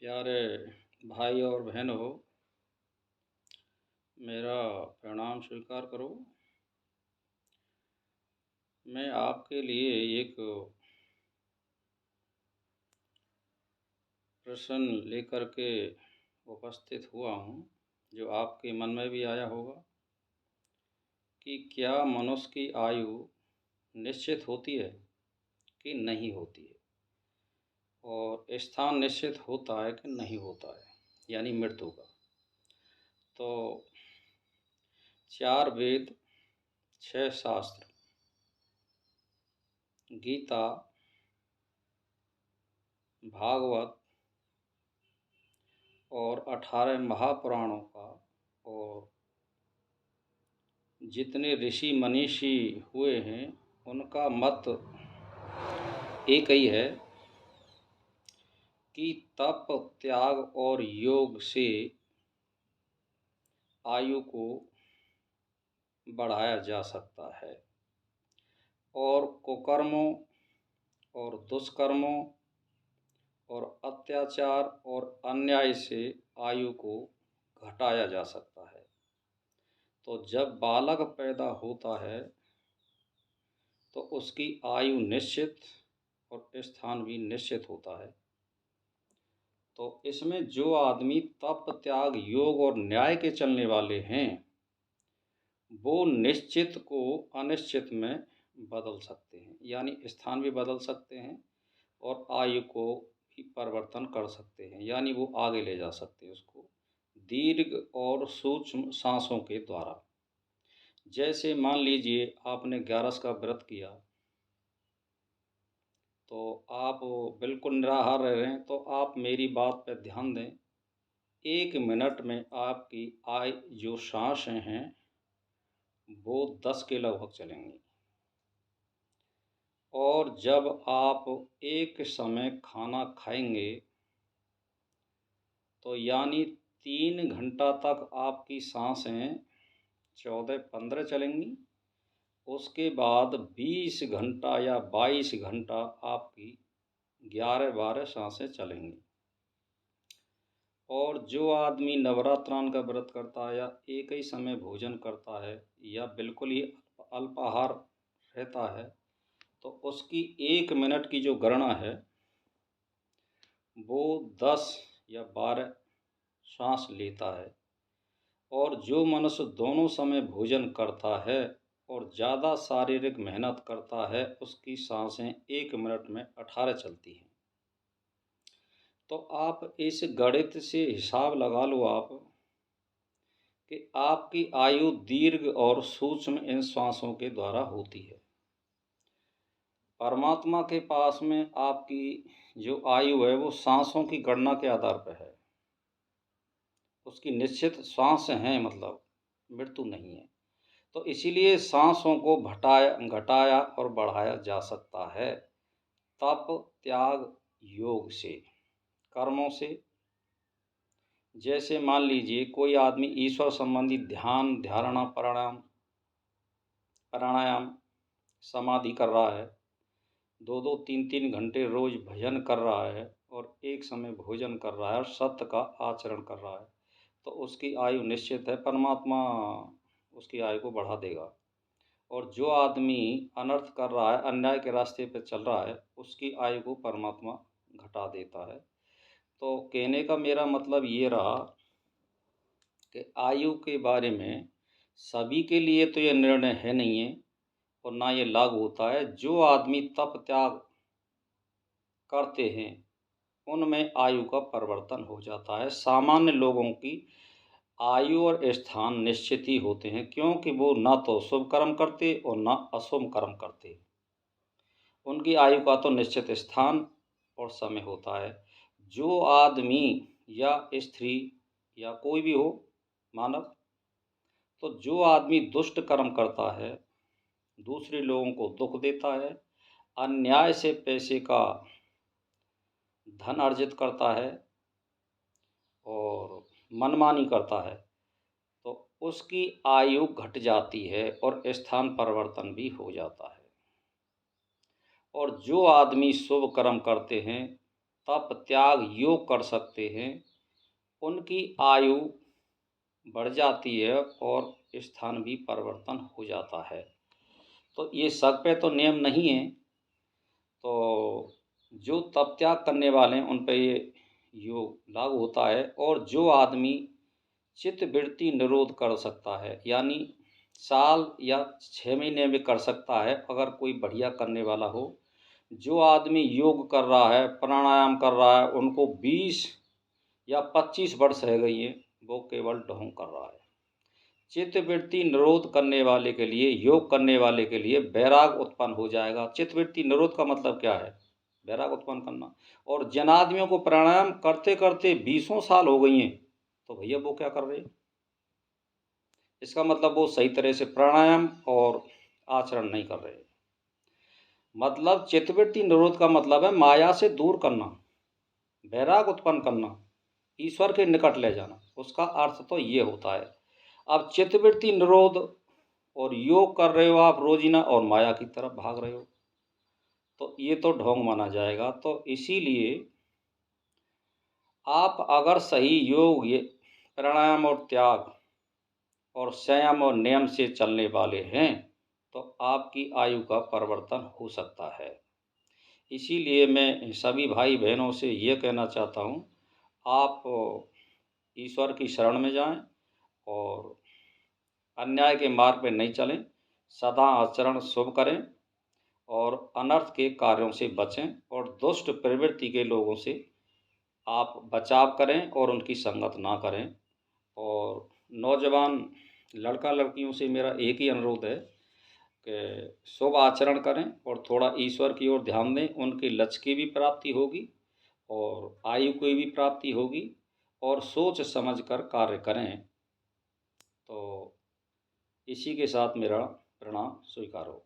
प्यारे भाई और बहनों, मेरा प्रणाम स्वीकार करो। मैं आपके लिए एक प्रश्न लेकर के उपस्थित हुआ हूँ, जो आपके मन में भी आया होगा कि क्या मनुष्य की आयु निश्चित होती है कि नहीं होती है, और स्थान निश्चित होता है कि नहीं होता है, यानी मृत्यु का। तो 4 वेद, 6 शास्त्र, गीता, भागवत और 18 महापुराणों का, और जितने ऋषि मनीषी हुए हैं उनका मत एक ही है कि तप, त्याग और योग से आयु को बढ़ाया जा सकता है, और कुकर्मों और दुष्कर्मों और अत्याचार और अन्याय से आयु को घटाया जा सकता है। तो जब बालक पैदा होता है तो उसकी आयु निश्चित और स्थान भी निश्चित होता है। तो इसमें जो आदमी तप, त्याग, योग और न्याय के चलने वाले हैं, वो निश्चित को अनिश्चित में बदल सकते हैं, यानी स्थान भी बदल सकते हैं और आयु को भी परिवर्तन कर सकते हैं, यानी वो आगे ले जा सकते हैं उसको दीर्घ और सूक्ष्म सांसों के द्वारा। जैसे मान लीजिए आपने 11 का व्रत किया, तो आप बिल्कुल निराहार रह रहे हैं, तो आप मेरी बात पर ध्यान दें। 1 मिनट में आपकी जो सांसें हैं वो 10 के लगभग चलेंगी, और जब आप एक समय खाना खाएंगे तो यानी 3 घंटा तक आपकी सांसें 14-15 चलेंगी। उसके बाद 20 घंटा या 22 घंटा आपकी 11-12 सांसें चलेंगी। और जो आदमी नवरात्रान का व्रत करता है, या एक ही समय भोजन करता है, या बिल्कुल ही अल्पाहार रहता है, तो उसकी 1 मिनट की जो गणना है वो 10 या 12 सांस लेता है। और जो मनुष्य दोनों समय भोजन करता है और ज़्यादा शारीरिक मेहनत करता है, उसकी सांसें 1 मिनट में 18 चलती हैं। तो आप इस गणित से हिसाब लगा लो आप कि आपकी आयु दीर्घ और सूक्ष्म इन श्वासों के द्वारा होती है। परमात्मा के पास में आपकी जो आयु है वो सांसों की गणना के आधार पर है, उसकी निश्चित सांस हैं, मतलब मृत्यु नहीं है। तो इसीलिए सांसों को घटाया और बढ़ाया जा सकता है तप, त्याग, योग से, कर्मों से। जैसे मान लीजिए कोई आदमी ईश्वर संबंधी ध्यान, धारणा, प्राणायाम, समाधि कर रहा है, 2-2, 3-3 घंटे रोज भजन कर रहा है, और एक समय भोजन कर रहा है और सत्य का आचरण कर रहा है, तो उसकी आयु निश्चित है, परमात्मा उसकी आयु को बढ़ा देगा। और जो आदमी अनर्थ कर रहा है, अन्याय के रास्ते पर चल रहा है, उसकी आयु को परमात्मा घटा देता है। तो कहने का मेरा मतलब ये रहा कि आयु के बारे में सभी के लिए तो ये निर्णय है नहीं है, और ना ये लागू होता है। जो आदमी तप, त्याग करते हैं उनमें आयु का परिवर्तन हो जाता है। सामान्य लोगों की आयु और स्थान निश्चित ही होते हैं, क्योंकि वो ना तो शुभ कर्म करते और ना अशुभ कर्म करते। उनकी आयु का तो निश्चित स्थान और समय होता है। जो आदमी या स्त्री या कोई भी हो मानव, तो जो आदमी दुष्ट कर्म करता है, दूसरे लोगों को दुख देता है, अन्याय से पैसे का धन अर्जित करता है और मनमानी करता है, तो उसकी आयु घट जाती है और स्थान परिवर्तन भी हो जाता है। और जो आदमी शुभ कर्म करते हैं, तप त्याग योग कर सकते हैं, उनकी आयु बढ़ जाती है और स्थान भी परिवर्तन हो जाता है। तो ये सब पे तो नियम नहीं है, तो जो तप त्याग करने वाले हैं उन पे ये योग लागू होता है। और जो आदमी चित्तवृत्ति निरोध कर सकता है, यानी साल या 6 महीने में कर सकता है, अगर कोई बढ़िया करने वाला हो। जो आदमी योग कर रहा है, प्राणायाम कर रहा है, उनको 20 या 25 वर्ष रह गई हैं, वो केवल ढोंग कर रहा है। चित्तवृत्ति निरोध करने वाले के लिए, योग करने वाले के लिए वैराग उत्पन्न हो जाएगा। चित्तवृत्ति निरोध का मतलब क्या है? वैराग उत्पन्न करना। और जिन आदमियों को प्राणायाम करते करते 20 साल हो गई हैं, तो भैया वो क्या कर रहे हैं? इसका मतलब वो सही तरह से प्राणायाम और आचरण नहीं कर रहे। मतलब चित्तवृत्ति निरोध का मतलब है माया से दूर करना, वैराग उत्पन्न करना, ईश्वर के निकट ले जाना। उसका अर्थ तो ये होता है। अब चित्तवृत्ति निरोध और योग कर रहे हो आप रोजीना और माया की तरफ भाग रहे हो, तो ये तो ढोंग माना जाएगा। तो इसीलिए आप अगर सही योग, ये प्राणायाम और त्याग और संयम और नियम से चलने वाले हैं, तो आपकी आयु का परिवर्तन हो सकता है। इसीलिए मैं सभी भाई बहनों से ये कहना चाहता हूँ, आप ईश्वर की शरण में जाएं और अन्याय के मार्ग पे नहीं चलें, सदा आचरण शुभ करें और अनर्थ के कार्यों से बचें और दुष्ट प्रवृत्ति के लोगों से आप बचाव करें और उनकी संगत ना करें। और नौजवान लड़का लड़कियों से मेरा एक ही अनुरोध है कि शुभ आचरण करें और थोड़ा ईश्वर की ओर ध्यान दें। उनके लक्ष्य की भी प्राप्ति होगी और आयु की भी प्राप्ति होगी, और सोच समझ कर कार्य करें। तो इसी के साथ मेरा प्रणाम स्वीकार हो।